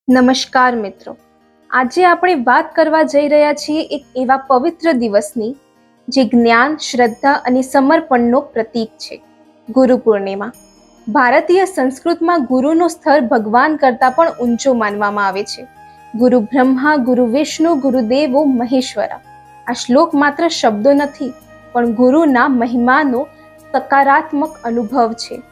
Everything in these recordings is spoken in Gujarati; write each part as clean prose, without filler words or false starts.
નમસ્કાર મિત્રો, આજે આપણે વાત કરવા જઈ રહ્યા છીએ એક એવા પવિત્ર દિવસની જે જ્ઞાન, શ્રદ્ધા અને સમર્પણનો પ્રતીક છે, ગુરુ પૂર્ણિમા. ભારતીય સંસ્કૃતમાં ગુરુનું સ્તર ભગવાન કરતાં પણ ઊંચો માનવામાં આવે છે. ગુરુ બ્રહ્મા, ગુરુ વિષ્ણુ, ગુરુદેવો મહેશ્વરા. આ શ્લોક માત્ર શબ્દો નથી, પણ ગુરુના મહિમાનો સકારાત્મક અનુભવ છે.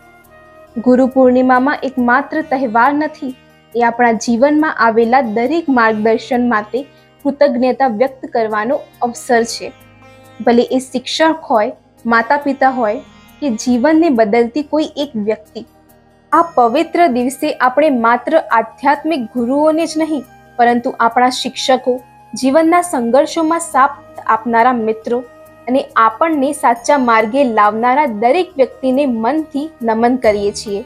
ગુરુ પૂર્ણિમામાં એક માત્ર તહેવાર નથી, એ આપણા જીવનમાં આવેલા દરેક માર્ગદર્શન માટે કૃતજ્ઞતા વ્યક્ત કરવાનો અવસર છે. ભલે એ શિક્ષક હોય, માતા પિતા હોય કે જીવનને બદલતી કોઈ એક વ્યક્તિ. આ પવિત્ર દિવસે આપણે માત્ર આધ્યાત્મિક ગુરુઓને જ નહીં, પરંતુ આપણા શિક્ષકો, જીવનના સંઘર્ષોમાં સાથ આપનારા મિત્રો અને આપણને સાચા માર્ગે લાવનારા દરેક વ્યક્તિને મનથી નમન કરીએ છીએ.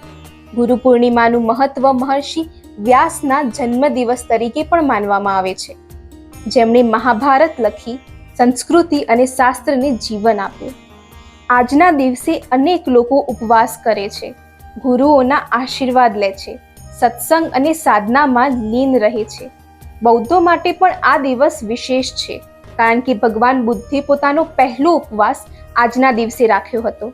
ગુરુ પૂર્ણિમાનું મહત્વ મહર્ષિ વ્યાસના જન્મદિવસ તરીકે પણ માનવામાં આવે છે, જેમણે મહાભારત લખી સંસ્કૃતિ અને શાસ્ત્રને જીવન આપ્યું. આજના દિવસે અનેક લોકો ઉપવાસ કરે છે, ગુરુઓના આશીર્વાદ લે છે, સત્સંગ અને સાધનામાં લીન રહે છે. બૌદ્ધો માટે પણ આ દિવસ વિશેષ છે, કારણ કે ભગવાન બુદ્ધે પોતાનો પહેલો ઉપવાસ આજના દિવસે રાખ્યો હતો.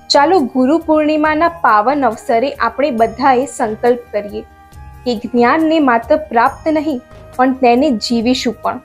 ચાલો ગુરુ પૂર્ણિમાના પાવન અવસરે આપણે બધાએ સંકલ્પ કરીએ કે જ્ઞાનને માત્ર પ્રાપ્ત નહીં, પણ તેને જીવીશું પણ.